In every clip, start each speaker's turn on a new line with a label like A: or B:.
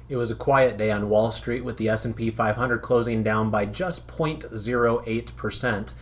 A: It was a quiet day on Wall Street with the S&P 500 closing down by just 0.08%.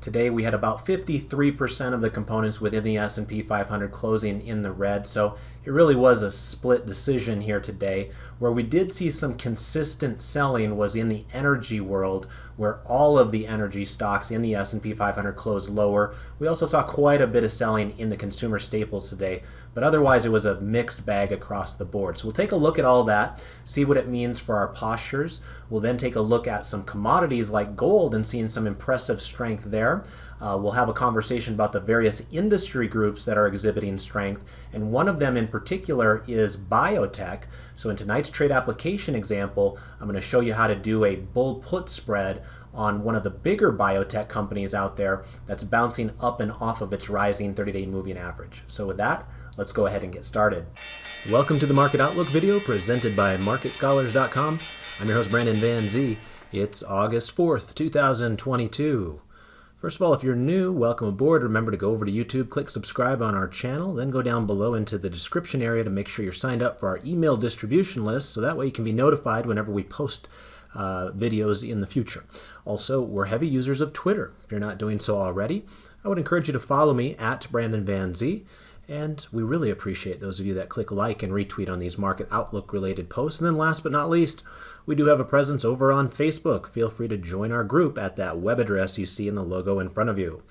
A: Today we had about 53% of the components within the S&P 500 closing in the red, so it really was a split decision here today. Where we did see some consistent selling was in the energy world, where all of the energy stocks in the S&P 500 closed lower. We also saw quite a bit of selling in the consumer staples today, but otherwise it was a mixed bag across the board. So we'll take a look at all that, see what it means for our postures. We'll then take a look at some commodities like gold and seeing some impressive strength there. We'll have a conversation about the various industry groups that are exhibiting strength, and one of them in particular is biotech. So in tonight's trade application example, I'm going to show you how to do a bull put spread on one of the bigger biotech companies out there that's bouncing up and off of its rising 30-day moving average. So with that, let's go ahead and get started. Welcome to the Market Outlook video presented by MarketScholars.com. I'm your host Brandon Van Zee. It's August 4th, 2022. First of all, if you're new, welcome aboard. Remember to go over to YouTube, click subscribe on our channel, then go down below into the description area to make sure you're signed up for our email distribution list, so that way you can be notified whenever we post videos in the future. Also, we're heavy users of Twitter. If you're not doing so already, I would encourage you to follow me at Brandon Van Zee. And we really appreciate those of you that click like and retweet on these Market Outlook related posts. And then last but not least, we do have a presence over on Facebook. Feel free to join our group at that web address you see in the logo in front of you.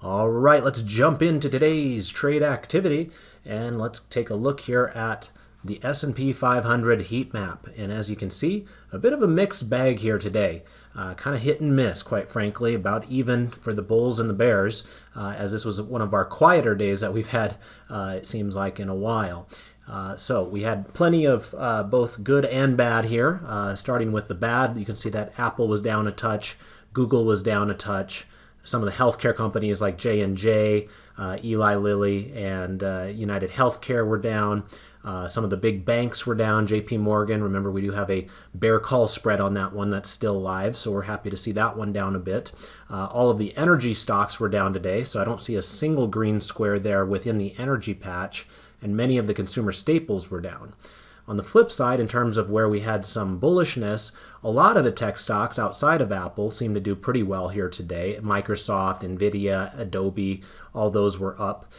A: All right, let's jump into today's trade activity and let's take a look here at the S&P 500 heat map. And as you can see, a bit of a mixed bag here today. Kind of hit and miss, quite frankly, about even for the bulls and the bears, as this was one of our quieter days that we've had, it seems like, in a while. So we had plenty of both good and bad here. Starting with the bad, you can see that Apple was down a touch, Google was down a touch. Some of the healthcare companies like J&J, Eli Lilly, and United Healthcare were down. Some of the big banks were down. JP Morgan, remember we do have a bear call spread on that one that's still live, so we're happy to see that one down a bit. All of the energy stocks were down today, so I don't see a single green square there within the energy patch, and many of the consumer staples were down. On the flip side, in terms of where we had some bullishness, a lot of the tech stocks outside of Apple seem to do pretty well here today. Microsoft, Nvidia, Adobe, all those were up.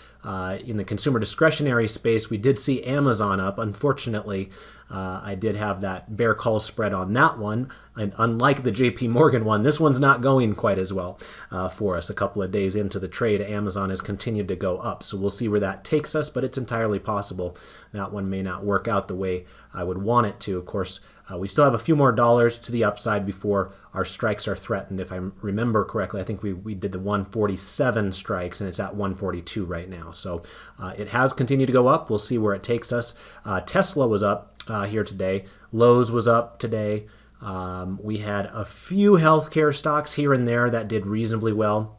A: In the consumer discretionary space, we did see Amazon up. Unfortunately, I did have that bear call spread on that one. And unlike the JP Morgan one, this one's not going quite as well for us. A couple of days into the trade, Amazon has continued to go up. So we'll see where that takes us, but it's entirely possible that one may not work out the way I would want it to. Of course, we still have a few more dollars to the upside before our strikes are threatened. If I remember correctly, I think we did the 147 strikes, and it's at 142 right now. So it has continued to go up. We'll see where it takes us. Tesla was up here today. Lowe's was up today. We had a few healthcare stocks here and there that did reasonably well.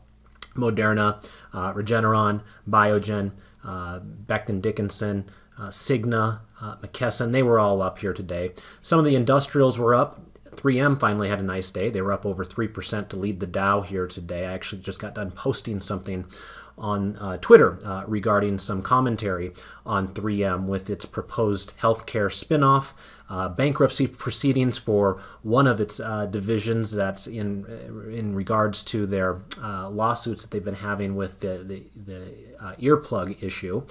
A: Moderna, Regeneron, Biogen, Becton Dickinson, Cigna, McKesson, they were all up here today. Some of the industrials were up. 3M finally had a nice day. They were up over 3% to lead the Dow here today. I actually just got done posting something on Twitter regarding some commentary on 3M with its proposed healthcare spinoff, bankruptcy proceedings for one of its divisions that's in regards to their lawsuits that they've been having with the earplug issue.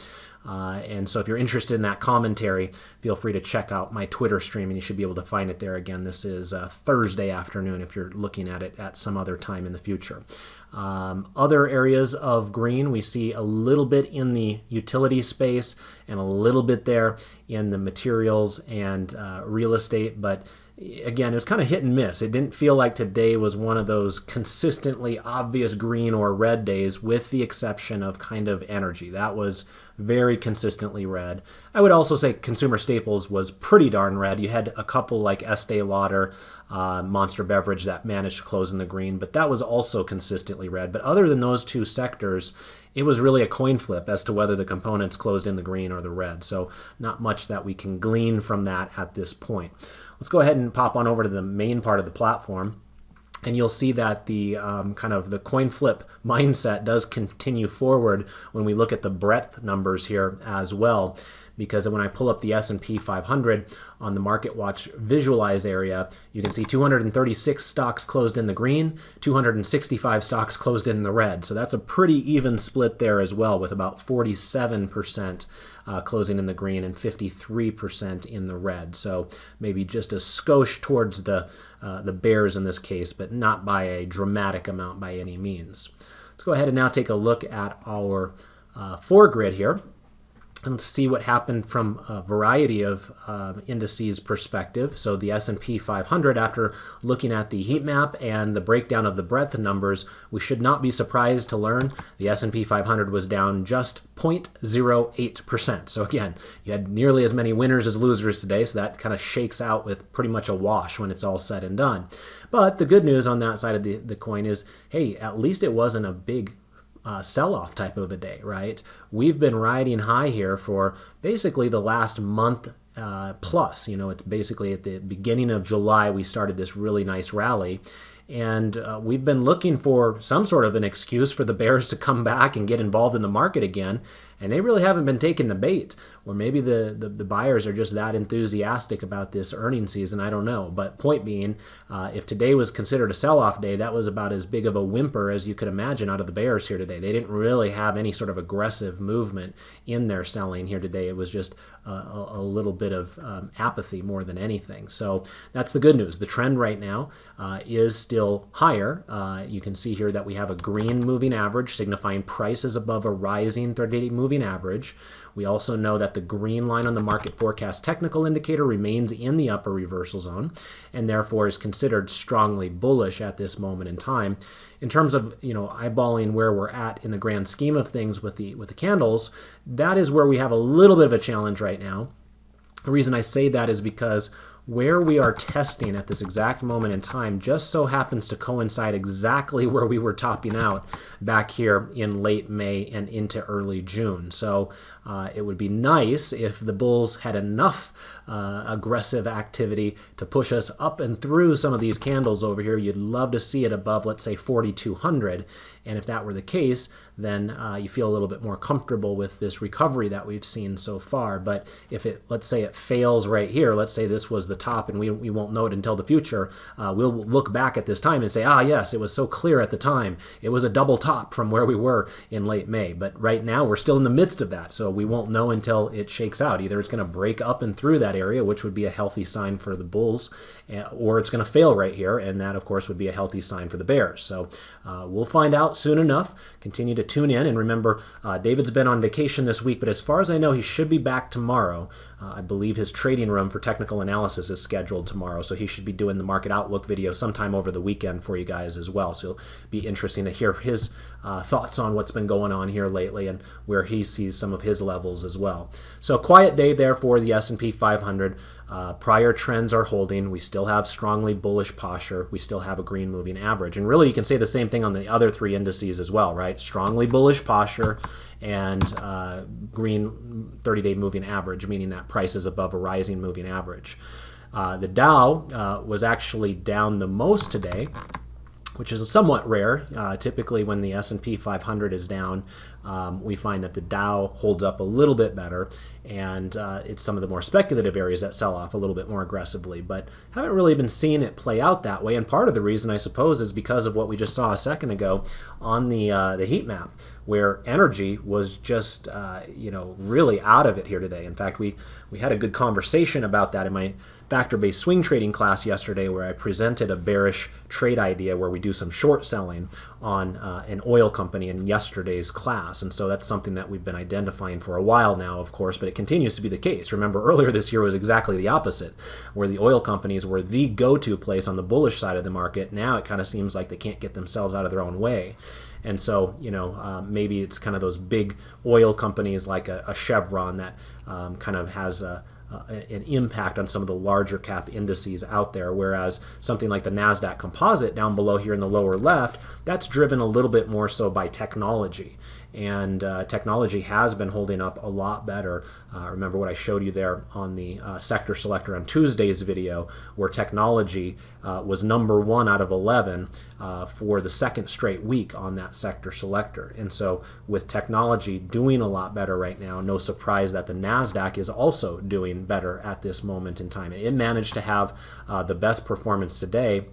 A: And so if you're interested in that commentary, feel free to check out my Twitter stream, and you should be able to find it there. Again, this is Thursday afternoon if you're looking at it at some other time in the future. Other areas of green, we see a little bit in the utility space and a little bit there in the materials and real estate, but again, it was kind of hit and miss. It didn't feel like today was one of those consistently obvious green or red days, with the exception of kind of energy. That was very consistently red. I would also say consumer staples was pretty darn red. You had a couple like Estee Lauder, Monster Beverage that managed to close in the green, but that was also consistently red. But other than those two sectors, it was really a coin flip as to whether the components closed in the green or the red. So not much that we can glean from that at this point. Let's go ahead and pop on over to the main part of the platform. And you'll see that the kind of the coin flip mindset does continue forward when we look at the breadth numbers here as well. Because when I pull up the S&P 500 on the MarketWatch visualize area, you can see 236 stocks closed in the green, 265 stocks closed in the red. So that's a pretty even split there as well, with about 47% closing in the green and 53% in the red. So maybe just a skosh towards the bears in this case, but not by a dramatic amount by any means. Let's go ahead and now take a look at our foregrid here and see what happened from a variety of indices perspective. So the S&P 500, after looking at the heat map and the breakdown of the breadth numbers, we should not be surprised to learn the S&P 500 was down just 0.08%. So again, you had nearly as many winners as losers today, so that kind of shakes out with pretty much a wash when it's all said and done. But the good news on that side of the coin is, hey, at least it wasn't a big sell-off type of a day, right? We've been riding high here for basically the last month plus. You know, it's basically at the beginning of July we started this really nice rally. And we've been looking for some sort of an excuse for the bears to come back and get involved in the market again. And they really haven't been taking the bait. Or maybe the buyers are just that enthusiastic about this earnings season. I don't know. But point being, if today was considered a sell-off day, that was about as big of a whimper as you could imagine out of the bears here today. They didn't really have any sort of aggressive movement in their selling here today. It was just a little bit of apathy more than anything. So that's the good news. The trend right now is still higher. You can see here that we have a green moving average signifying prices above a rising 30-day moving average. We also know that the green line on the market forecast technical indicator remains in the upper reversal zone and therefore is considered strongly bullish at this moment in time. In terms of, you know, eyeballing where we're at in the grand scheme of things with the candles, that is where we have a little bit of a challenge right now. The reason I say that is because where we are testing at this exact moment in time just so happens to coincide exactly where we were topping out back here in late May and into early June. So it would be nice if the bulls had enough aggressive activity to push us up and through some of these candles over here. You'd love to see it above, let's say, 4,200. And if that were the case, then you feel a little bit more comfortable with this recovery that we've seen so far. But if it, let's say it fails right here, let's say this was the top and we won't know it until the future, we'll look back at this time and say, ah, yes, it was so clear at the time. It was a double top from where we were in late May. But right now we're still in the midst of that, so we won't know until it shakes out. Either it's going to break up and through that area, which would be a healthy sign for the bulls, or it's going to fail right here, and that, of course, would be a healthy sign for the bears. So we'll find out soon enough. Continue to tune in, and remember, David's been on vacation this week, but as far as I know, he should be back tomorrow. I believe his trading room for technical analysis is scheduled tomorrow, so he should be doing the market outlook video sometime over the weekend for you guys as well. So it'll be interesting to hear his thoughts on what's been going on here lately and where he sees some of his levels as well. So quiet day there for the S&P 500. Prior trends are holding. We still have strongly bullish posture. We still have a green moving average. And really, you can say the same thing on the other three indices as well, right? Strongly bullish posture and green 30-day moving average, meaning that price is above a rising moving average. The Dow was actually down the most today, which is somewhat rare. Typically when the S&P 500 is down, we find that the Dow holds up a little bit better, and it's some of the more speculative areas that sell off a little bit more aggressively, but haven't really been seeing it play out that way. And part of the reason, I suppose, is because of what we just saw a second ago on the heat map, where energy was just really out of it here today. In fact, we had a good conversation about that in my factor-based swing trading class yesterday, where I presented a bearish trade idea where we do some short selling on an oil company in yesterday's class. And so that's something that we've been identifying for a while now, of course, but it continues to be the case. Remember, earlier this year was exactly the opposite, where the oil companies were the go-to place on the bullish side of the market. Now it kind of seems like they can't get themselves out of their own way. And so, maybe it's kind of those big oil companies like a Chevron that kind of has an impact on some of the larger cap indices out there, whereas something like the NASDAQ composite down below here in the lower left, that's driven a little bit more so by technology. and technology has been holding up a lot better. Remember what I showed you there on the sector selector on Tuesday's video, where technology was number 1 out of 11 for the second straight week on that sector selector. And so with technology doing a lot better right now, no surprise that the NASDAQ is also doing better at this moment in time. It managed to have the best performance today.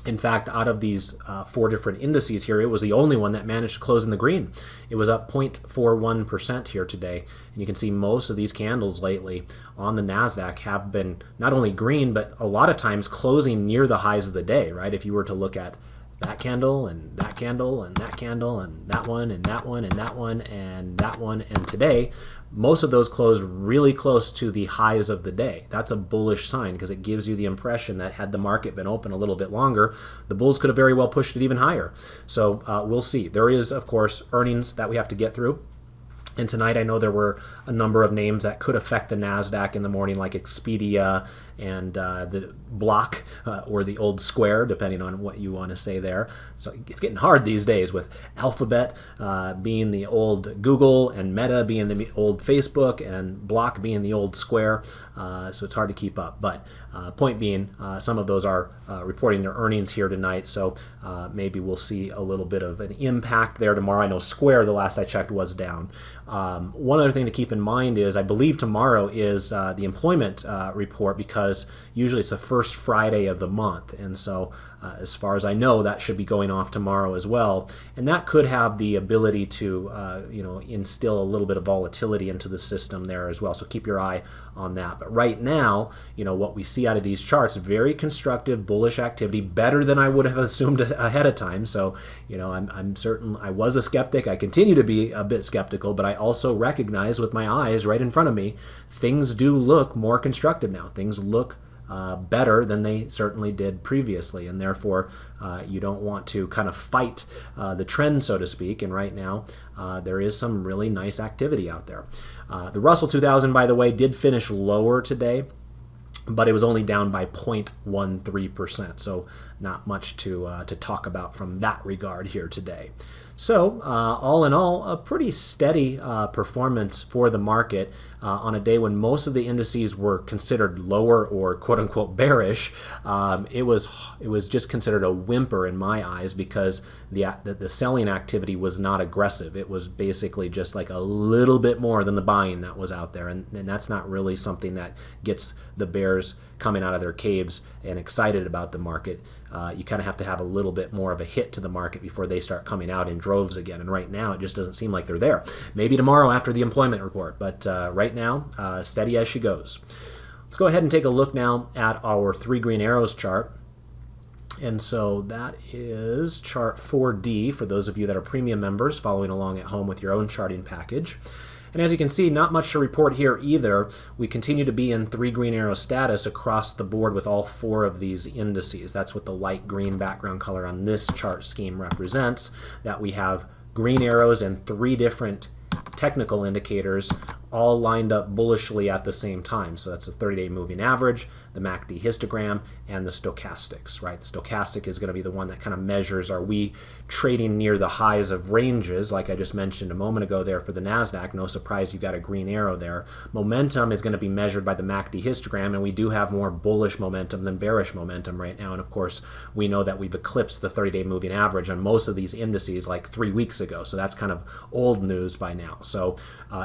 A: In fact, out of these 4 different indices here, it was the only one that managed to close in the green. It was up 0.41% here today. And you can see most of these candles lately on the NASDAQ have been not only green, but a lot of times closing near the highs of the day, right? If you were to look at that candle and that candle and that candle and that one and that one and that one and that one, and today, most of those close really close to the highs of the day. That's a bullish sign because it gives you the impression that had the market been open a little bit longer, the bulls could have very well pushed it even higher. So we'll see. There is, of course, earnings that we have to get through. And tonight I know there were a number of names that could affect the NASDAQ in the morning, like Expedia and the Block or the old Square, depending on what you want to say there. So it's getting hard these days with Alphabet being the old Google and Meta being the old Facebook and Block being the old Square. So it's hard to keep up. But point being, some of those are reporting their earnings here tonight. So maybe we'll see a little bit of an impact there tomorrow. I know Square, the last I checked, was down. One other thing to keep in mind is I believe tomorrow is the employment report, because usually it's the first Friday of the month, and so as far as I know, that should be going off tomorrow as well, and that could have the ability to instill a little bit of volatility into the system there as well. So keep your eye on that. But right now, what we see out of these charts, very constructive, bullish activity, better than I would have assumed ahead of time. So I'm certain I was a skeptic. I continue to be a bit skeptical, but I also recognize with my eyes right in front of me, things do look more constructive now. Things look better than they certainly did previously, and therefore you don't want to kind of fight the trend, so to speak. And right now there is some really nice activity out there. The Russell 2000, by the way, did finish lower today, but it was only down by 0.13%, so not much to talk about from that regard here today. So all in all, a pretty steady performance for the market on a day when most of the indices were considered lower or quote-unquote bearish. It was just considered a whimper in my eyes, because the selling activity was not aggressive. It was basically just like a little bit more than the buying that was out there, and that's not really something that gets the bears coming out of their caves and excited about the market. You kind of have to have a little bit more of a hit to the market before they start coming out in droves again. And right now, it just doesn't seem like they're there. Maybe tomorrow after the employment report, but right now, steady as she goes. Let's go ahead and take a look now at our 3 green arrows chart. And so that is chart 4D for those of you that are premium members following along at home with your own charting package. And as you can see, not much to report here either. We continue to be in 3 green arrow status across the board with all 4 of these indices. That's what the light green background color on this chart scheme represents, that we have green arrows and 3 different technical indicators all lined up bullishly at the same time. So that's the 30-day moving average, the MACD histogram, and the stochastics, right? The stochastic is going to be the one that kind of measures, are we trading near the highs of ranges, like I just mentioned a moment ago there for the NASDAQ. No surprise, you've got a green arrow there. Momentum is going to be measured by the MACD histogram, and we do have more bullish momentum than bearish momentum right now. And of course, we know that we've eclipsed the 30-day moving average on most of these indices like 3 weeks ago. So that's kind of old news by now. So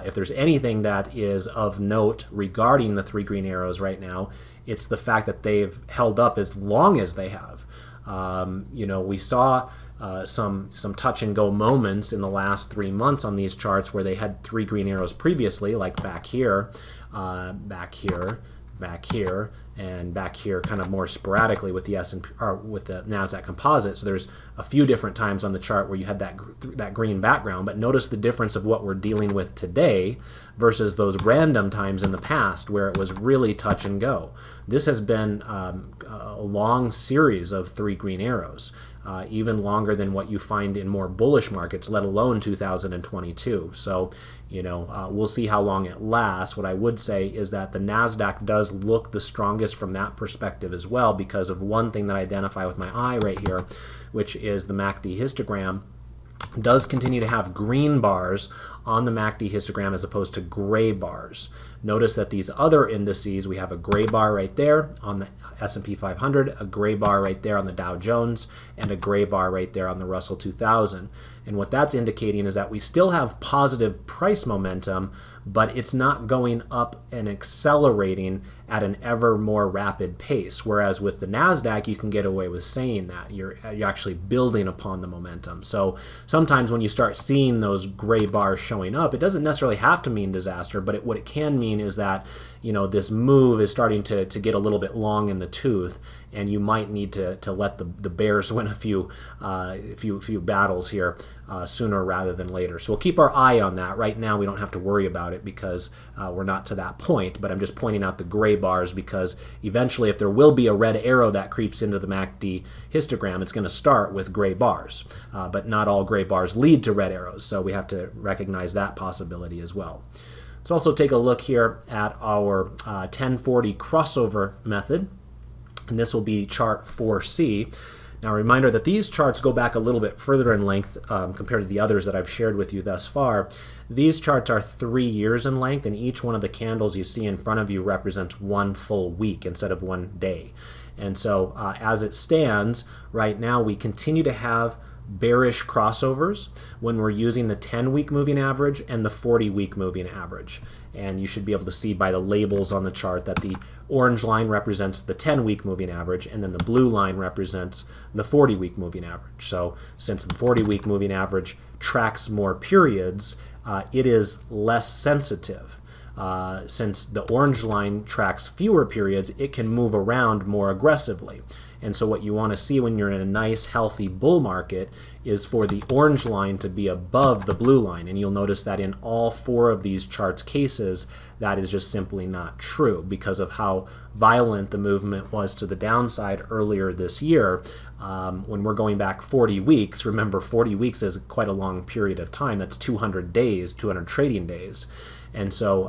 A: if there's anything that is of note regarding the 3 green arrows right now, it's the fact that they've held up as long as they have. We saw some touch and go moments in the last 3 months on these charts where they had 3 green arrows previously, like back here, back here, back here, and back here, kind of more sporadically with the S&P or with the NASDAQ composite. So there's a few different times on the chart where you had that green background, but notice the difference of what we're dealing with today versus those random times in the past where it was really touch and go. This has been a long series of 3 green arrows, even longer than what you find in more bullish markets, let alone 2022. So, we'll see how long it lasts. What I would say is that the NASDAQ does look the strongest from that perspective as well, because of one thing that I identify with my eye right here, which is the MACD histogram, does continue to have green bars on the MACD histogram as opposed to gray bars. Notice that these other indices, we have a gray bar right there on the S&P 500, a gray bar right there on the Dow Jones, and a gray bar right there on the Russell 2000. And what that's indicating is that we still have positive price momentum, but it's not going up and accelerating at an ever more rapid pace. Whereas with the NASDAQ, you can get away with saying that. You're actually building upon the momentum. So sometimes when you start seeing those gray bars showing up, it doesn't necessarily have to mean disaster, but what it can mean is that, you know, this move is starting to get a little bit long in the tooth, and you might need to let the bears win a few battles here sooner rather than later. So we'll keep our eye on that. Right now we don't have to worry about it because we're not to that point, but I'm just pointing out the gray bars because eventually if there will be a red arrow that creeps into the MACD histogram, it's going to start with gray bars. But not all gray bars lead to red arrows, so we have to recognize that possibility as well. Let's also take a look here at our 1040 crossover method, and this will be chart 4C. Now, a reminder that these charts go back a little bit further in length compared to the others that I've shared with you thus far. These charts are 3 years in length, and each one of the candles you see in front of you represents one full week instead of one day. And so as it stands right now, we continue to have bearish crossovers when we're using the 10-week moving average and the 40-week moving average. And you should be able to see by the labels on the chart that the orange line represents the 10-week moving average, and then the blue line represents the 40-week moving average. So since the 40-week moving average tracks more periods, it is less sensitive. Since the orange line tracks fewer periods, it can move around more aggressively. And so what you want to see when you're in a nice, healthy bull market is for the orange line to be above the blue line. And you'll notice that in all 4 of these charts cases, that is just simply not true because of how violent the movement was to the downside earlier this year. When we're going back 40 weeks, remember 40 weeks is quite a long period of time. That's 200 days, 200 trading days. And so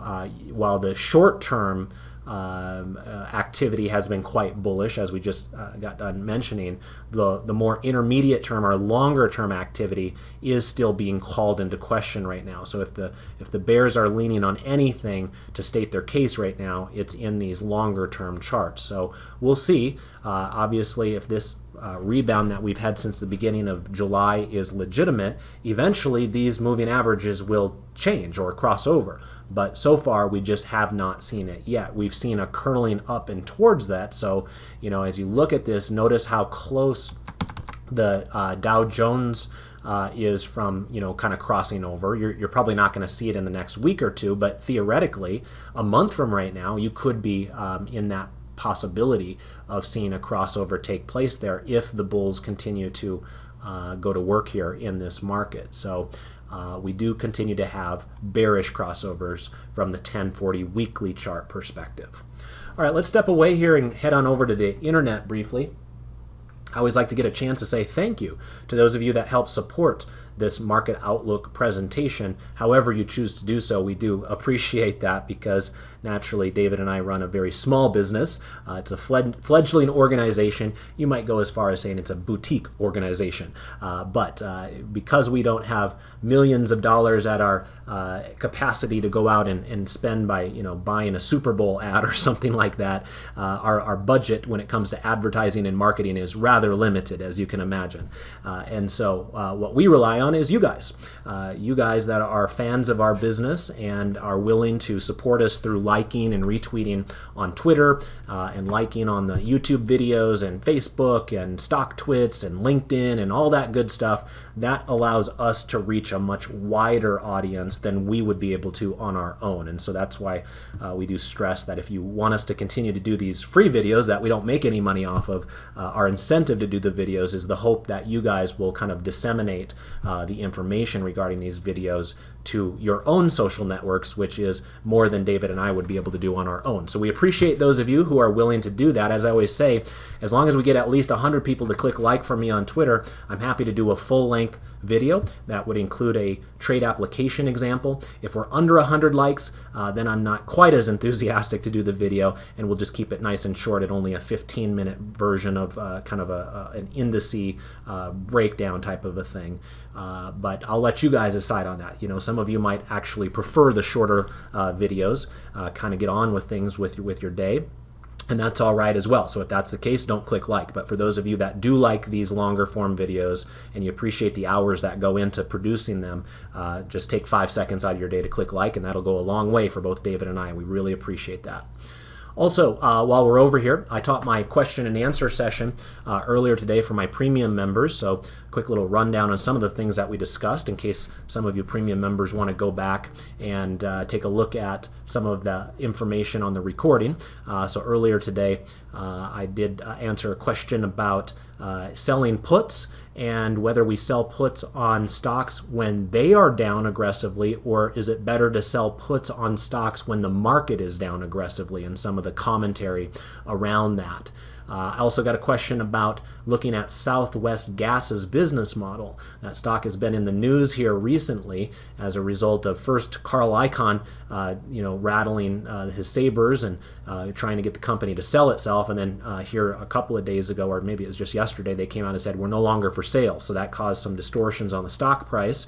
A: while the short-term activity has been quite bullish, as we just got done mentioning, the more intermediate term or longer term activity is still being called into question right now. So if the bears are leaning on anything to state their case right now, it's in these longer term charts. So we'll see. Obviously, if this rebound that we've had since the beginning of July is legitimate, eventually these moving averages will change or cross over. But so far, we just have not seen it yet. We've seen a curling up and towards that. So, you know, as you look at this, notice how close the Dow Jones is from, you know, kind of crossing over. You're probably not going to see it in the next week or two, but theoretically, a month from right now, you could be in that possibility of seeing a crossover take place there if the bulls continue to go to work here in this market. So we do continue to have bearish crossovers from the 1040 weekly chart perspective. All right, let's step away here and head on over to the internet briefly. I always like to get a chance to say thank you to those of you that help support this Market Outlook presentation. However you choose to do so, we do appreciate that because naturally David and I run a very small business. It's a fledgling organization. You might go as far as saying it's a boutique organization. But because we don't have millions of dollars at our capacity to go out and spend by, you know, buying a Super Bowl ad or something like that, our budget when it comes to advertising and marketing is rather limited, as you can imagine. And so what we rely on is you guys that are fans of our business and are willing to support us through liking and retweeting on Twitter and liking on the YouTube videos and Facebook and StockTwits and LinkedIn and all that good stuff. That allows us to reach a much wider audience than we would be able to on our own. And so that's why we do stress that if you want us to continue to do these free videos that we don't make any money off of, our incentive to do the videos is the hope that you guys will kind of disseminate the information regarding these videos to your own social networks, which is more than David and I would be able to do on our own. So we appreciate those of you who are willing to do that. As I always say, as long as we get at least 100 people to click like for me on Twitter, I'm happy to do a full-length video that would include a trade application example. If we're under 100 likes, then I'm not quite as enthusiastic to do the video, and we'll just keep it nice and short at only a 15-minute version of kind of an indice breakdown type of a thing. But I'll let you guys decide on that. You know, some of you might actually prefer the shorter videos, kind of get on with things with your day. And that's all right as well. So if that's the case, don't click like. But for those of you that do like these longer form videos and you appreciate the hours that go into producing them, just take 5 seconds out of your day to click like, and that'll go a long way for both David and I. We really appreciate that. Also, while we're over here, I taught my question and answer session earlier today for my premium members. So quick little rundown on some of the things that we discussed in case some of you premium members want to go back and take a look at some of the information on the recording. So earlier today, I did answer a question about selling puts and whether we sell puts on stocks when they are down aggressively, or is it better to sell puts on stocks when the market is down aggressively, and some of the commentary around that. I also got a question about looking at Southwest Gas's business model. That stock has been in the news here recently as a result of first Carl Icahn, rattling his sabers and trying to get the company to sell itself, and then here a couple of days ago, or maybe it was just yesterday, they came out and said we're no longer for sale. So that caused some distortions on the stock price.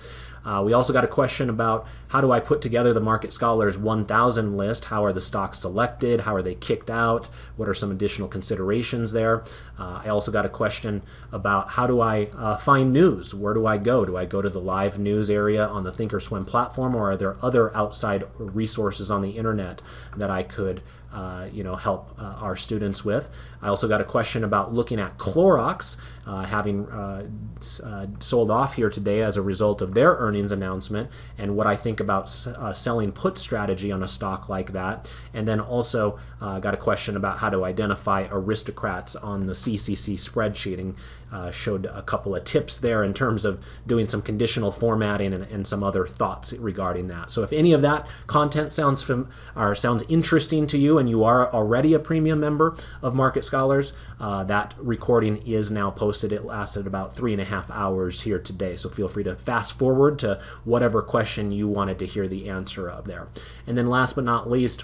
A: We also got a question about how do I put together the Market Scholars 1000 list? How are the stocks selected? How are they kicked out? What are some additional considerations there? I also got a question about how do I find news? Where do I go? Do I go to the live news area on the Thinkorswim platform, or are there other outside resources on the internet that I could help our students with? I also got a question about looking at Clorox, having sold off here today as a result of their earnings announcement, and what I think about selling put strategy on a stock like that. And then also got a question about how to identify aristocrats on the CCC spreadsheet, and showed a couple of tips there in terms of doing some conditional formatting and some other thoughts regarding that. So if any of that content sounds interesting to you, and you are already a premium member of Market Scholars, that recording is now posted. It lasted about 3.5 hours here today, so feel free to fast forward to whatever question you wanted to hear the answer of there. And then last but not least,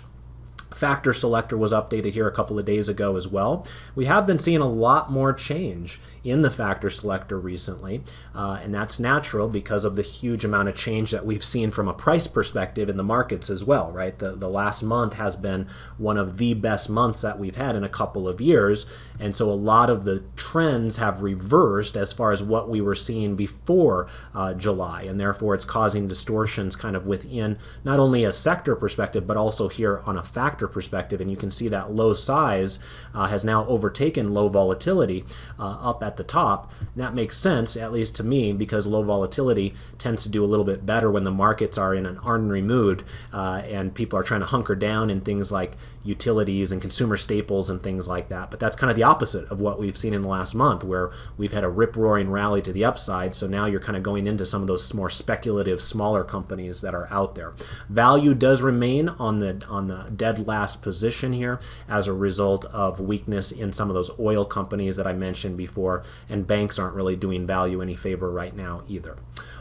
A: Factor Selector was updated here a couple of days ago as well. We have been seeing a lot more change in the Factor Selector recently, and that's natural because of the huge amount of change that we've seen from a price perspective in the markets as well, right? The last month has been one of the best months that we've had in a couple of years, and so a lot of the trends have reversed as far as what we were seeing before July, and therefore it's causing distortions kind of within not only a sector perspective, but also here on a factor perspective. And you can see that low size has now overtaken low volatility up at the top. And that makes sense, at least to me, because low volatility tends to do a little bit better when the markets are in an ordinary mood and people are trying to hunker down in things like utilities and consumer staples and things like that. But that's kind of the opposite of what we've seen in the last month, where we've had a rip-roaring rally to the upside. So now you're kind of going into some of those more speculative, smaller companies that are out there. Value does remain on the dead last position here as a result of weakness in some of those oil companies that I mentioned before, and banks aren't really doing value any favor right now either.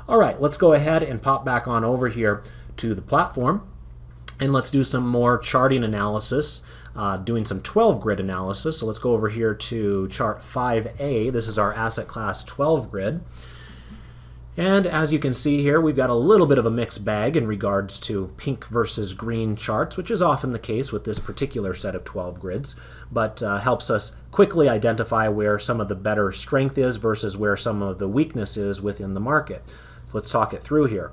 A: All right, let's go ahead and pop back on over here to the platform. And let's do some more charting analysis, doing some 12 grid analysis. So let's go over here to chart 5A. This is our asset class 12 grid. And as you can see here, we've got a little bit of a mixed bag in regards to pink versus green charts, which is often the case with this particular set of 12 grids, but helps us quickly identify where some of the better strength is versus where some of the weakness is within the market. So let's talk it through here.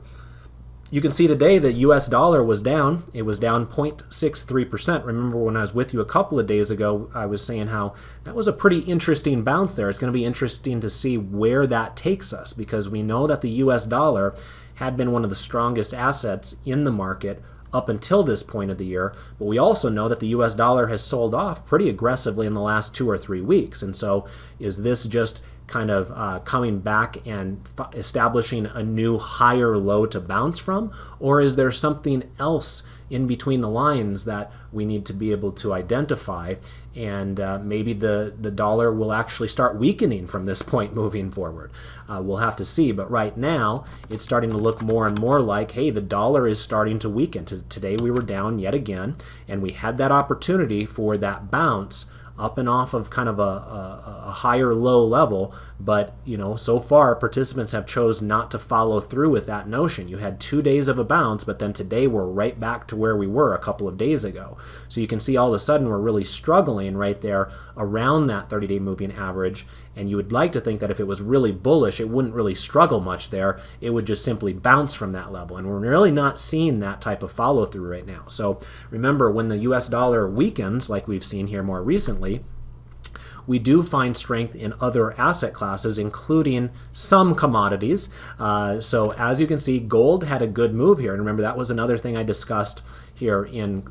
A: You can see today the US dollar was down. It was down 0.63%. Remember when I was with you a couple of days ago, I was saying how that was a pretty interesting bounce there. It's going to be interesting to see where that takes us, because we know that the US dollar had been one of the strongest assets in the market up until this point of the year, but we also know that the US dollar has sold off pretty aggressively in the last 2 or 3 weeks. And so is this just kind of coming back and establishing a new higher low to bounce from? Or is there something else in between the lines that we need to be able to identify, and maybe the dollar will actually start weakening from this point moving forward? We'll have to see, but right now it's starting to look more and more like, hey, the dollar is starting to weaken. Today we were down yet again, and we had that opportunity for that bounce up and off of kind of a higher low level, but so far participants have chose not to follow through with that notion. You had 2 days of a bounce, but then today we're right back to where we were a couple of days ago. So you can see all of a sudden we're really struggling right there around that 30-day moving average, and you would like to think that if it was really bullish, it wouldn't really struggle much there. It would just simply bounce from that level, and we're really not seeing that type of follow through right now. So remember, when the US dollar weakens, like we've seen here more recently, we do find strength in other asset classes, including some commodities. So as you can see, gold had a good move here. And remember, that was another thing I discussed here in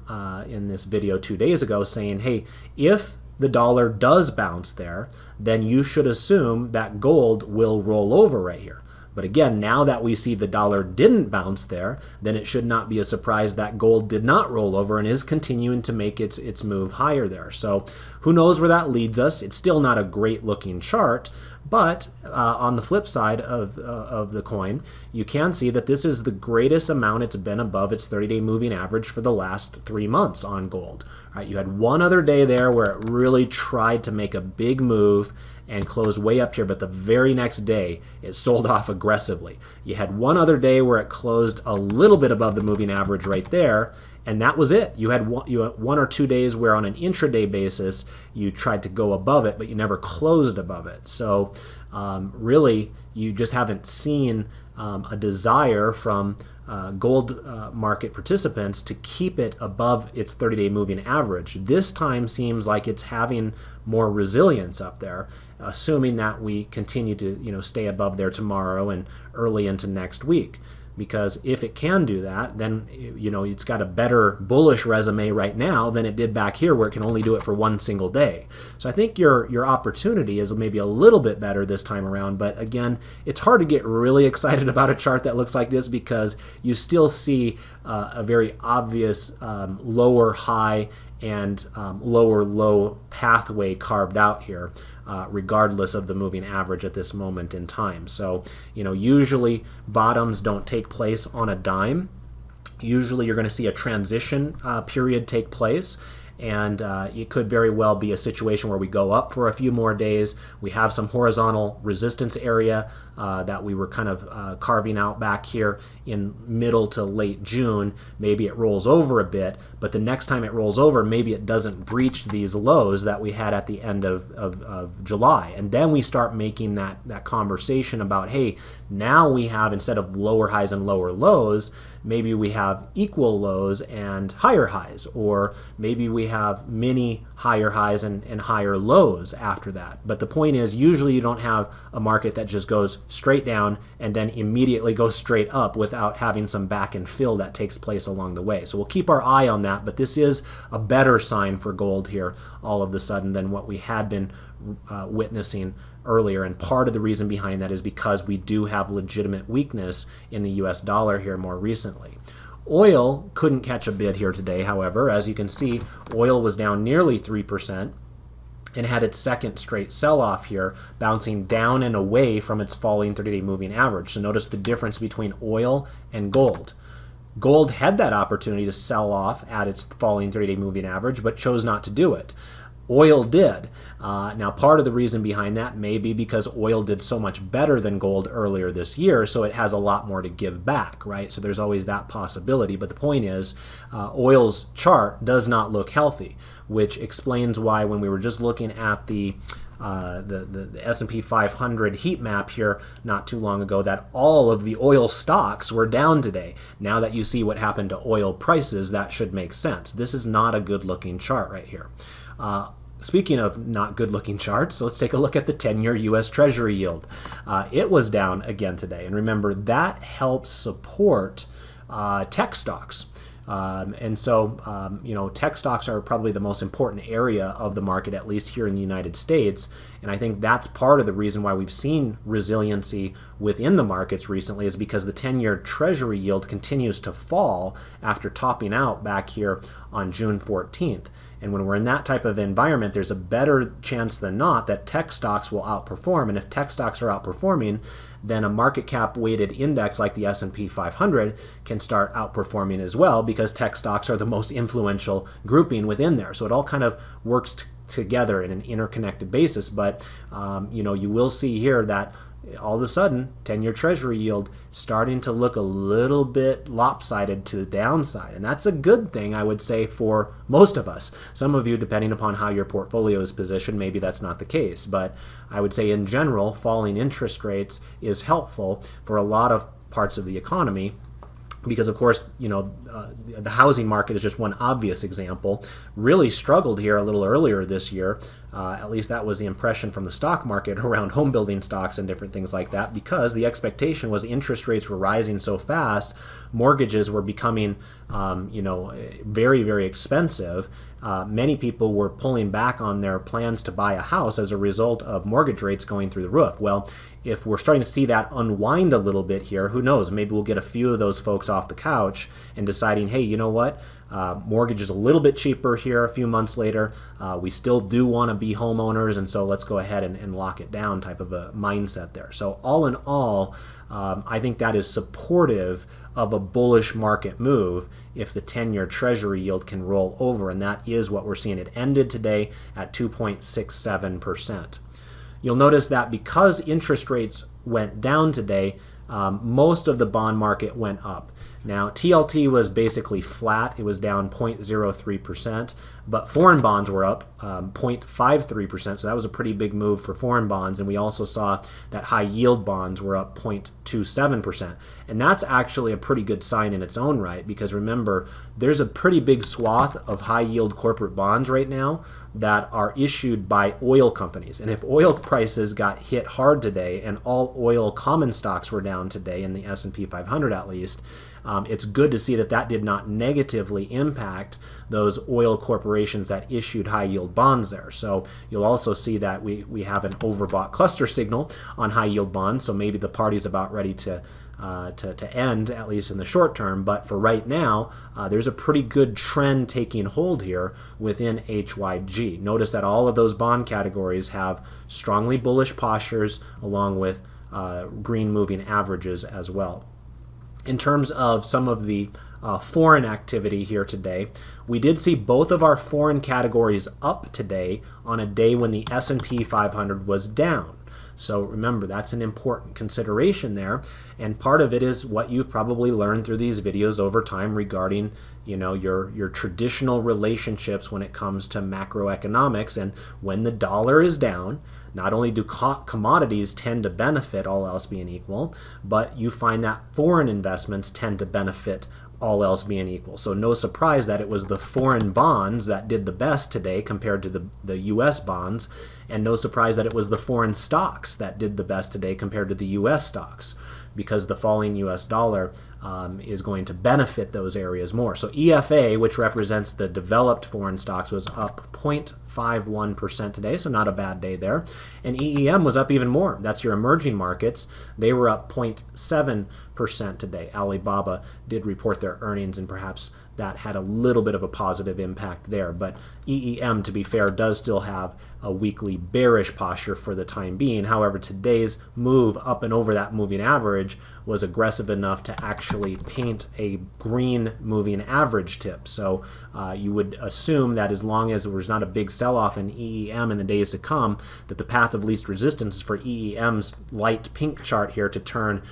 A: this video 2 days ago, saying, hey, if the dollar does bounce there, then you should assume that gold will roll over right here. But again, now that we see the dollar didn't bounce there, then it should not be a surprise that gold did not roll over and is continuing to make its move higher there. So who knows where that leads us? It's still not a great looking chart, but on the flip side of the coin, you can see that this is the greatest amount it's been above its 30-day moving average for the last 3 months on gold. Right, you had one other day there where it really tried to make a big move and close way up here, but the very next day it sold off aggressively. You had one other day where it closed a little bit above the moving average right there, and that was it. You had one or 2 days where on an intraday basis you tried to go above it, but you never closed above it. So really, you just haven't seen a desire from gold market participants to keep it above its 30-day moving average. This time seems like it's having more resilience up there, assuming that we continue to stay above there tomorrow and early into next week. Because if it can do that, then it's got a better bullish resume right now than it did back here, where it can only do it for one single day. So I think your opportunity is maybe a little bit better this time around. But again, it's hard to get really excited about a chart that looks like this, because you still see a very obvious lower high and lower low pathway carved out here, regardless of the moving average at this moment in time. So, usually bottoms don't take place on a dime. Usually you're going to see a transition period take place. And it could very well be a situation where we go up for a few more days. We have some horizontal resistance area that we were kind of carving out back here in middle to late June. Maybe it rolls over a bit, but the next time it rolls over, maybe it doesn't breach these lows that we had at the end of July. And then we start making that conversation about, hey, now we have, instead of lower highs and lower lows, maybe we have equal lows and higher highs, or maybe we have many higher highs and higher lows after that. But the point is, usually you don't have a market that just goes straight down and then immediately goes straight up without having some back and fill that takes place along the way. So we'll keep our eye on that, but this is a better sign for gold here all of a sudden than what we had been witnessing earlier. And part of the reason behind that is because we do have legitimate weakness in the US dollar here more recently. Oil couldn't catch a bid here today, however. As you can see, oil was down nearly 3% and had its second straight sell-off here, bouncing down and away from its falling 30-day moving average. So notice the difference between oil and gold. Gold had that opportunity to sell off at its falling 30-day moving average, but chose not to do it. Oil did. Now, part of the reason behind that may be because oil did so much better than gold earlier this year, so it has a lot more to give back, right? So there's always that possibility. But the point is, oil's chart does not look healthy, which explains why when we were just looking at the S&P 500 heat map here not too long ago, that all of the oil stocks were down today. Now that you see what happened to oil prices, that should make sense. This is not a good looking chart right here. Speaking of not good-looking charts, so let's take a look at the 10-year U.S. Treasury yield. It was down again today, and remember, that helps support tech stocks. And so, tech stocks are probably the most important area of the market, at least here in the United States. And I think that's part of the reason why we've seen resiliency within the markets recently, is because the 10-year Treasury yield continues to fall after topping out back here on June 14th. And when we're in that type of environment, there's a better chance than not that tech stocks will outperform. And if tech stocks are outperforming, then a market cap weighted index like the S&P 500 can start outperforming as well, because tech stocks are the most influential grouping within there. So it all kind of works together in an interconnected basis. But you will see here that all of a sudden, 10-year Treasury yield starting to look a little bit lopsided to the downside. And that's a good thing, I would say, for most of us. Some of you, depending upon how your portfolio is positioned, maybe that's not the case. But I would say in general, falling interest rates is helpful for a lot of parts of the economy. Because, of course, the housing market is just one obvious example. Really struggled here a little earlier this year. At least that was the impression from the stock market around home building stocks and different things like that, because the expectation was interest rates were rising so fast, mortgages were becoming very, very expensive. Many people were pulling back on their plans to buy a house as a result of mortgage rates going through the roof. Well, if we're starting to see that unwind a little bit here, who knows? Maybe we'll get a few of those folks off the couch and deciding, hey, you know what? Mortgage is a little bit cheaper here a few months later. We still do want to be homeowners, and so let's go ahead and lock it down type of a mindset there. So all in all, I think that is supportive of a bullish market move if the 10-year Treasury yield can roll over, and that is what we're seeing. It ended today at 2.67%. You'll notice that because interest rates went down today, most of the bond market went up. Now, TLT was basically flat. It was down 0.03%, but foreign bonds were up 0.53%, so that was a pretty big move for foreign bonds. And we also saw that high yield bonds were up 0.27%. And that's actually a pretty good sign in its own right, because remember, there's a pretty big swath of high yield corporate bonds right now that are issued by oil companies. And if oil prices got hit hard today and all oil common stocks were down today in the S&P 500 at least, it's good to see that that did not negatively impact those oil corporations that issued high yield bonds there. So you'll also see that we have an overbought cluster signal on high yield bonds. So maybe the party's about ready to end, at least in the short term. But for right now, there's a pretty good trend taking hold here within HYG. Notice that all of those bond categories have strongly bullish postures along with green moving averages as well. In terms of some of the foreign activity here today, we did see both of our foreign categories up today on a day when the S&P 500 was down. So remember, that's an important consideration there, and part of it is what you've probably learned through these videos over time regarding your traditional relationships when it comes to macroeconomics. And when the dollar is down, not only do commodities tend to benefit, all else being equal, but you find that foreign investments tend to benefit, all else being equal. So no surprise that it was the foreign bonds that did the best today compared to the U.S. bonds, and no surprise that it was the foreign stocks that did the best today compared to the U.S. stocks, because the falling U.S. dollar is going to benefit those areas more. So EFA, which represents the developed foreign stocks, was up 0.51% today, so not a bad day there. And EEM was up even more. That's your emerging markets. They were up 0.7% today. Alibaba did report their earnings, and perhaps that had a little bit of a positive impact there. But EEM, to be fair, does still have a weekly bearish posture for the time being. However, today's move up and over that moving average was aggressive enough to actually paint a green moving average tip. So you would assume that as long as there's not a big sell-off in EEM in the days to come, that the path of least resistance is for EEM's light pink chart here to turn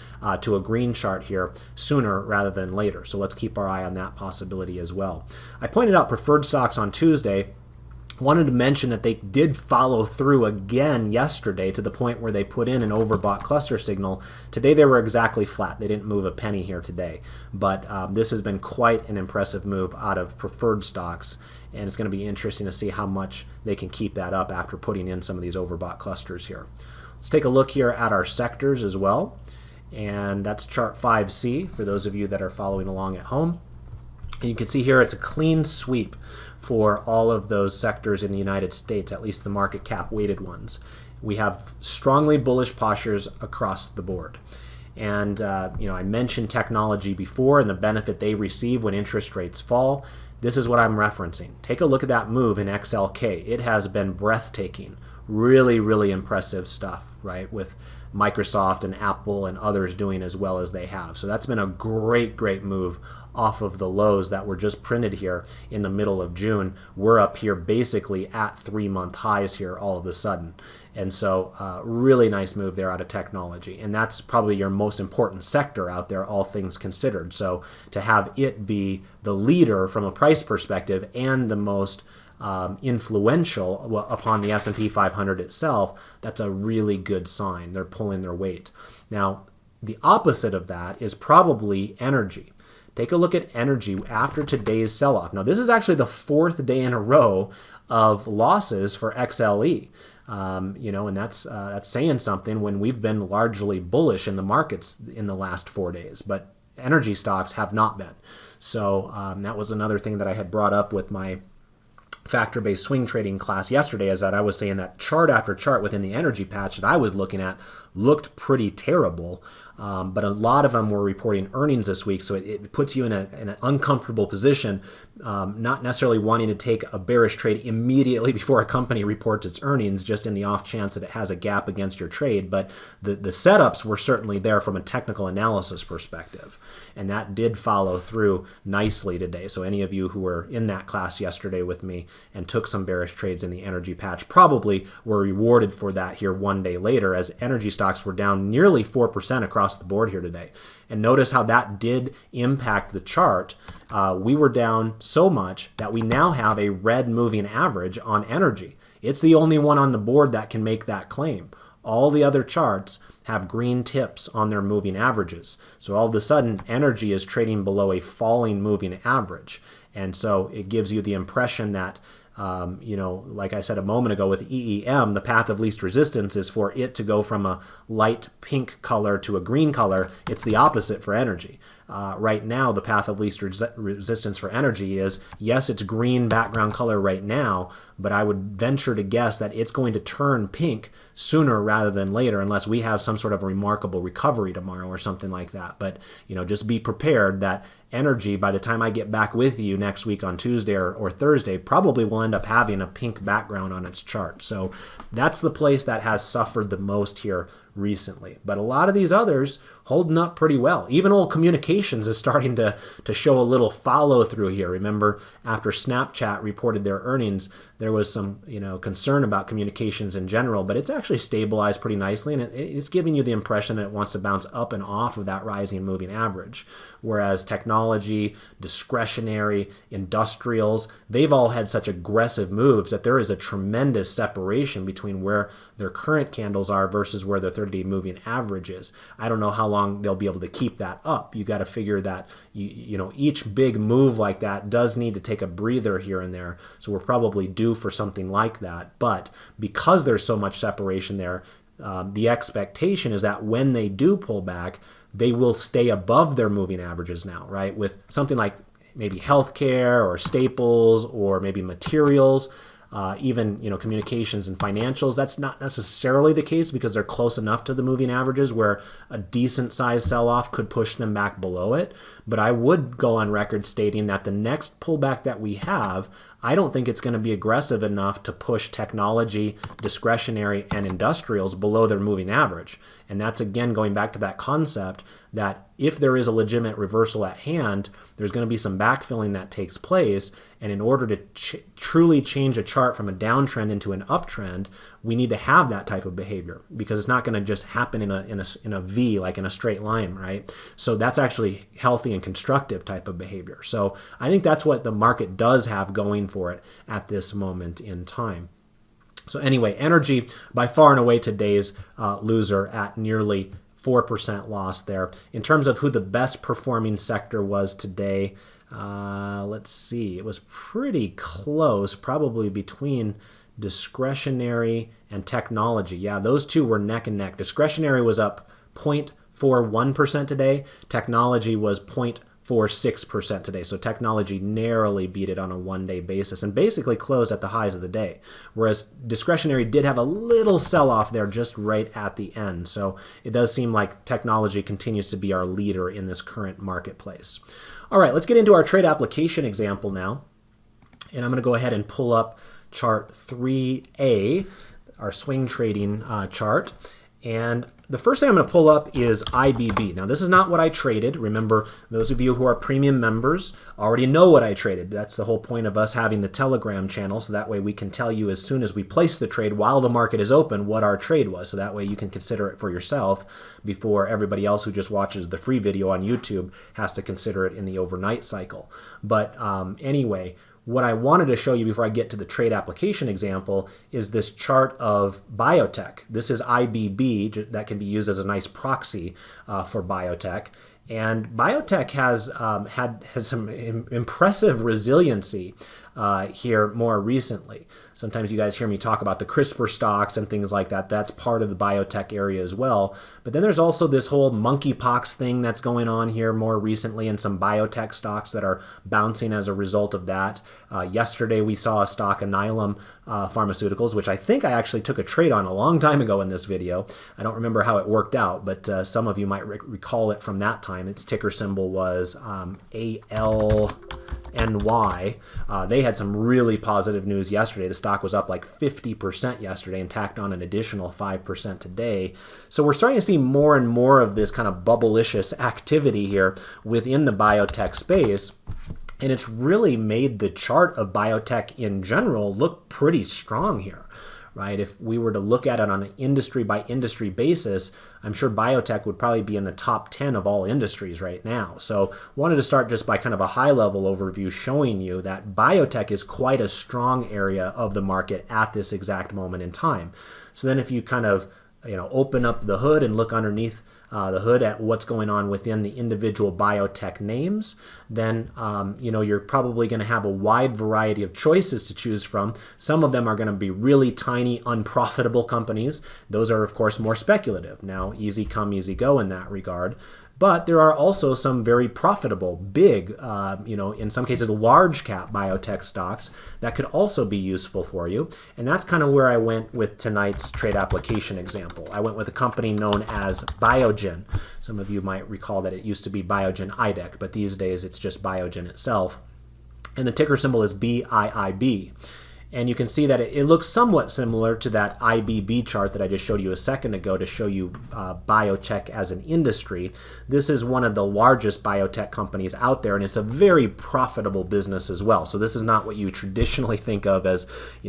A: to a green chart here sooner rather than later. So let's keep our eye on that possibility as well. I pointed out preferred stocks on Tuesday. Wanted to mention that they did follow through again yesterday to the point where they put in an overbought cluster signal. Today they were exactly flat. They didn't move a penny here today. But this has been quite an impressive move out of preferred stocks, and it's going to be interesting to see how much they can keep that up after putting in some of these overbought clusters here. Let's take a look here at our sectors as well. And that's chart 5C for those of you that are following along at home. And you can see here it's a clean sweep for all of those sectors in the United States, at least the market cap weighted ones. We have strongly bullish postures across the board. And I mentioned technology before and the benefit they receive when interest rates fall. This is what I'm referencing. Take a look at that move in XLK. It has been breathtaking. Really, really impressive stuff, right? With Microsoft and Apple and others doing as well as they have. So that's been a great, great move off of the lows that were just printed here in the middle of June. We're up here basically at 3-month highs here all of a sudden. And so really nice move there out of technology. And that's probably your most important sector out there, all things considered. So to have it be the leader from a price perspective and the most influential upon the S&P 500 itself, that's a really good sign. They're pulling their weight. Now, the opposite of that is probably energy. Take a look at energy after today's sell-off. Now, this is actually the 4th day in a row of losses for XLE. And that's saying something when we've been largely bullish in the markets in the last 4 days. But energy stocks have not been. So that was another thing that I had brought up with my factor-based swing trading class yesterday, is that I was saying that chart after chart within the energy patch that I was looking at looked pretty terrible. But a lot of them were reporting earnings this week, so it puts you in an uncomfortable position, not necessarily wanting to take a bearish trade immediately before a company reports its earnings, just in the off chance that it has a gap against your trade. But the setups were certainly there from a technical analysis perspective, and that did follow through nicely today. So any of you who were in that class yesterday with me and took some bearish trades in the energy patch probably were rewarded for that here 1 day later, as energy stocks were down nearly 4% across the board here today. And notice how that did impact the chart. We were down so much that we now have a red moving average on energy. It's the only one on the board that can make that claim. All the other charts have green tips on their moving averages. So all of a sudden, energy is trading below a falling moving average. And so it gives you the impression that like I said a moment ago with EEM, the path of least resistance is for it to go from a light pink color to a green color. It's the opposite for energy. Right now, the path of least resistance for energy is, yes, it's green background color right now, but I would venture to guess that it's going to turn pink sooner rather than later, unless we have some sort of remarkable recovery tomorrow or something like that. But just be prepared that energy, by the time I get back with you next week on Tuesday or Thursday, probably will end up having a pink background on its chart. So that's the place that has suffered the most here recently. But a lot of these others holding up pretty well. Even old communications is starting to show a little follow through here. Remember, after Snapchat reported their earnings, there was some concern about communications in general, but it's actually stabilized pretty nicely, and it's giving you the impression that it wants to bounce up and off of that rising moving average. Whereas technology, discretionary, industrials, they've all had such aggressive moves that there is a tremendous separation between where their current candles are versus where their 30-day moving average is. I don't know how long they'll be able to keep that up. You got to figure that each big move like that does need to take a breather here and there. So we're probably due for something like that. But because there's so much separation there, the expectation is that when they do pull back, they will stay above their moving averages now, right? With something like maybe healthcare or staples or maybe materials. Even communications and financials, that's not necessarily the case because they're close enough to the moving averages where a decent size sell-off could push them back below it. But I would go on record stating that the next pullback that we have, I don't think it's going to be aggressive enough to push technology, discretionary, and industrials below their moving average. And that's, again, going back to that concept that if there is a legitimate reversal at hand, there's going to be some backfilling that takes place. And in order to truly change a chart from a downtrend into an uptrend, we need to have that type of behavior, because it's not going to just happen in a V, like in a straight line, right? So that's actually healthy and constructive type of behavior. So I think that's what the market does have going for it at this moment in time. So anyway, energy by far and away today's loser at nearly 4% loss there. In terms of who the best performing sector was today, let's see, it was pretty close, probably between discretionary and technology. Yeah, those two were neck and neck. Discretionary was up 0.41% today. Technology was for 6% today. So technology narrowly beat it on a one-day basis and basically closed at the highs of the day, whereas discretionary did have a little sell-off there just right at the end. So it does seem like technology continues to be our leader in this current marketplace. All right, let's get into our trade application example now. And I'm going to go ahead and pull up chart 3A, our swing trading chart. And the first thing I'm going to pull up is IBB. Now, this is not what I traded. Remember, those of you who are premium members already know what I traded. That's the whole point of us having the Telegram channel, so that way we can tell you as soon as we place the trade while the market is open what our trade was. So that way you can consider it for yourself before everybody else who just watches the free video on YouTube has to consider it in the overnight cycle. But anyway, what I wanted to show you before I get to the trade application example is this chart of Biotech. This is IBB that can be used as a nice proxy for Biotech. And Biotech has had some impressive resiliency here more recently. Sometimes you guys hear me talk about the CRISPR stocks and things like that. That's part of the biotech area as well. But then there's also this whole monkeypox thing that's going on here more recently, and some biotech stocks that are bouncing as a result of that. Yesterday we saw a stock, Alnylam Pharmaceuticals, which I think I actually took a trade on a long time ago in this video. I don't remember how it worked out, but some of you might recall it from that time. Its ticker symbol was ALNY. They had some really positive news yesterday. The stock was up like 50% yesterday and tacked on an additional 5% today. So we're starting to see more and more of this kind of bubblicious activity here within the biotech space. And it's really made the chart of biotech in general look pretty strong here. Right? If we were to look at it on an industry by industry basis, I'm sure biotech would probably be in the top 10 of all industries right now. So wanted to start just by kind of a high level overview showing you that biotech is quite a strong area of the market at this exact moment in time. So then if you kind of open up the hood and look underneath the hood at what's going on within the individual biotech names, then you're probably going to have a wide variety of choices to choose from. Some of them are going to be really tiny, unprofitable companies. Those are, of course, more speculative. Now, easy come, easy go in that regard. But there are also some very profitable, big, in some cases large cap biotech stocks that could also be useful for you. And that's kind of where I went with tonight's trade application example. I went with a company known as Biogen. Some of you might recall that it used to be Biogen IDEC, but these days it's just Biogen itself. And the ticker symbol is BIIB. And you can see that it looks somewhat similar to that IBB chart that I just showed you a second ago to show you biotech as an industry. This is one of the largest biotech companies out there, and it's a very profitable business as well. So this is not what you traditionally think of as,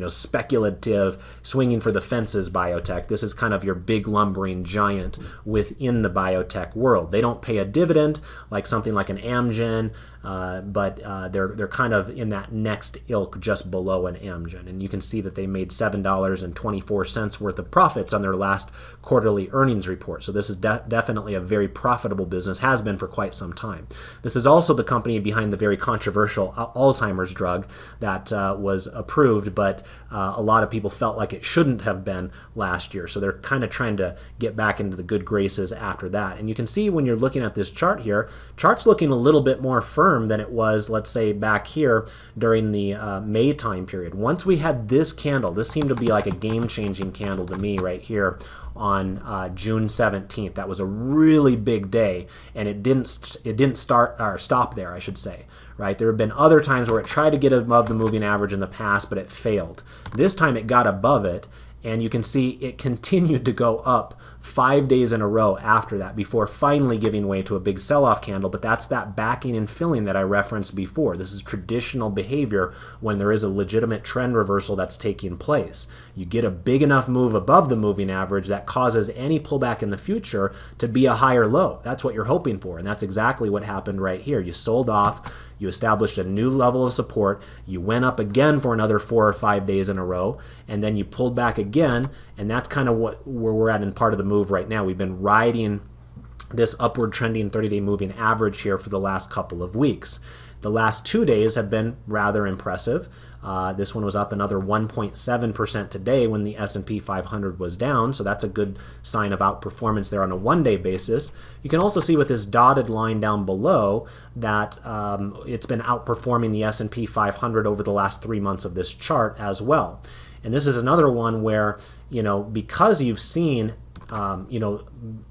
A: speculative, swinging for the fences biotech. This is kind of your big lumbering giant within the biotech world. They don't pay a dividend like something like an Amgen, but they're kind of in that next ilk just below an Amgen. And you can see that they made $7.24 worth of profits on their last quarterly earnings report. So this is definitely a very profitable business, has been for quite some time. This is also the company behind the very controversial Alzheimer's drug that was approved, but a lot of people felt like it shouldn't have been last year. So they're kind of trying to get back into the good graces after that. And you can see when you're looking at this chart here, chart's looking a little bit more firm than it was, let's say, back here during the May time period. Once we had this candle, this seemed to be like a game-changing candle to me right here on June 17th. That was a really big day, and it didn't stop there, I should say. Right? There have been other times where it tried to get above the moving average in the past, but it failed. This time it got above it, and you can see it continued to go up 5 days in a row after that before finally giving way to a big sell-off candle. But that's that backing and filling that I referenced before. This is traditional behavior when there is a legitimate trend reversal that's taking place. You get a big enough move above the moving average that causes any pullback in the future to be a higher low. That's what you're hoping for, and that's exactly what happened right here. You sold off, you established a new level of support, you went up again for another 4 or 5 days in a row, and then you pulled back again, and that's kind of where we're at in part of the move right now. We've been riding this upward trending 30-day moving average here for the last couple of weeks. The last 2 days have been rather impressive. This one was up another 1.7% today when the S&P 500 was down, so that's a good sign of outperformance there on a one-day basis. You can also see with this dotted line down below that it's been outperforming the S&P 500 over the last 3 months of this chart as well. And this is another one where, because you've seen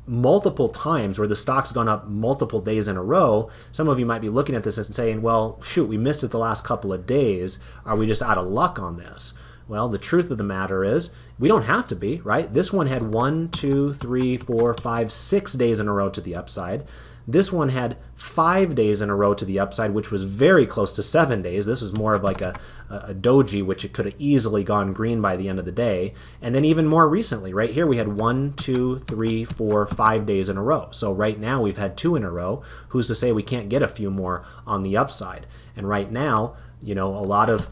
A: multiple times where the stock's gone up multiple days in a row, some of you might be looking at this and saying, well, shoot, we missed it the last couple of days. Are we just out of luck on this? Well, the truth of the matter is we don't have to be, right? This one had 1, 2, 3, 4, 5, 6 days in a row to the upside. This one had 5 days in a row to the upside, which was very close to 7 days. This was more of like a doji, which it could have easily gone green by the end of the day. And then even more recently, right here, we had 1, 2, 3, 4, 5 days in a row. So right now we've had 2 in a row. Who's to say we can't get a few more on the upside? And right now, a lot of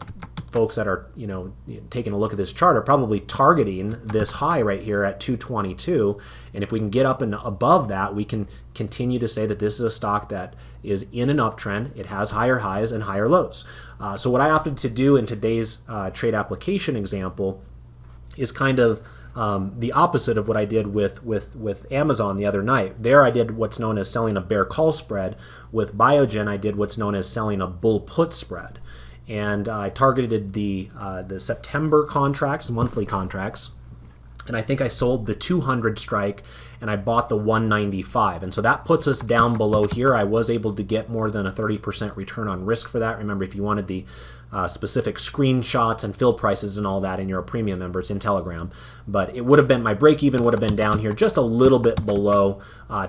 A: folks that are taking a look at this chart are probably targeting this high right here at 222, and if we can get up and above that, we can continue to say that this is a stock that is in an uptrend. It has higher highs and higher lows. So what I opted to do in today's trade application example is kind of the opposite of what I did with Amazon the other night. There I did what's known as selling a bear call spread. With Biogen, I did what's known as selling a bull put spread. And I targeted the September contracts, monthly contracts, and I think I sold the 200 strike and I bought the 195. And so that puts us down below here. I was able to get more than a 30% return on risk for that. Remember, if you wanted the specific screenshots and fill prices and all that, and you're a premium member, it's in Telegram. But it would have been, my break even would have been down here just a little bit below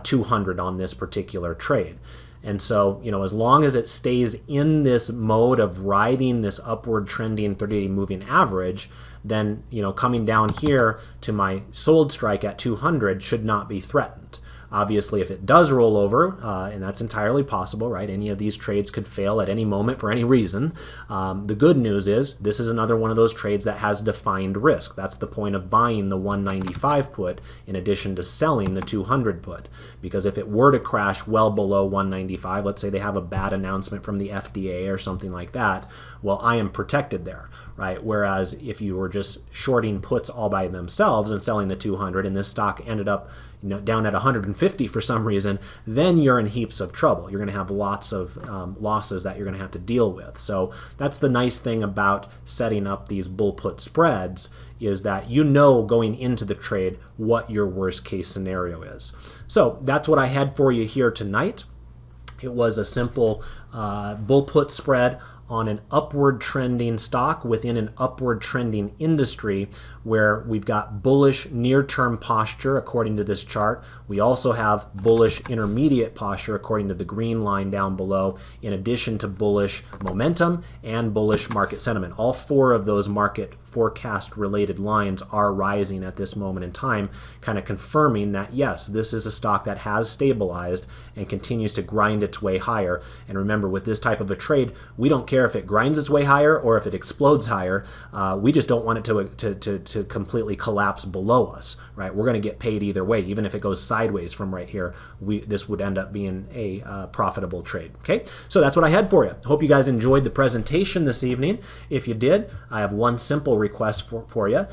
A: 200 on this particular trade. And so, as long as it stays in this mode of riding this upward trending 30-day moving average, then, coming down here to my sold strike at 200 should not be threatened. Obviously, if it does roll over, and that's entirely possible, right? Any of these trades could fail at any moment for any reason. The good news is this is another one of those trades that has defined risk. That's the point of buying the 195 put in addition to selling the 200 put. Because if it were to crash well below 195, let's say they have a bad announcement from the FDA or something like that, well, I am protected there, right? Whereas if you were just shorting puts all by themselves and selling the 200 and this stock ended up down at 150 for some reason, then you're in heaps of trouble. You're going to have lots of losses that you're going to have to deal with. So that's the nice thing about setting up these bull put spreads, is that going into the trade what your worst case scenario is. So that's what I had for you here tonight. It was a simple bull put spread on an upward trending stock within an upward trending industry where we've got bullish near-term posture according to this chart. We also have bullish intermediate posture according to the green line down below, in addition to bullish momentum and bullish market sentiment. All 4 of those market forecast related lines are rising at this moment in time, kind of confirming that yes, this is a stock that has stabilized and continues to grind its way higher. And remember, with this type of a trade, we don't care if it grinds its way higher or if it explodes higher. We just don't want it to completely collapse below us, right? We're going to get paid either way. Even if it goes sideways from right here, this would end up being a profitable trade. Okay, so that's what I had for you. Hope you guys enjoyed the presentation this evening. If you did, I have one simple request for you.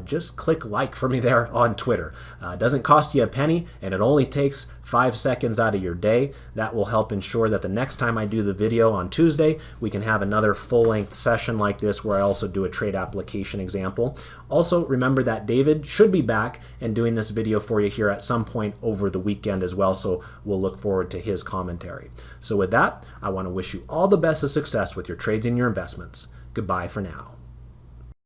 A: Just click like for me there on Twitter. It doesn't cost you a penny, and it only takes 5 seconds out of your day. That will help ensure that the next time I do the video on Tuesday, we can have another full-length session like this where I also do a trade application example. Also, remember that David should be back and doing this video for you here at some point over the weekend as well, so we'll look forward to his commentary. So with that, I want to wish you all the best of success with your trades and your investments. Goodbye for now.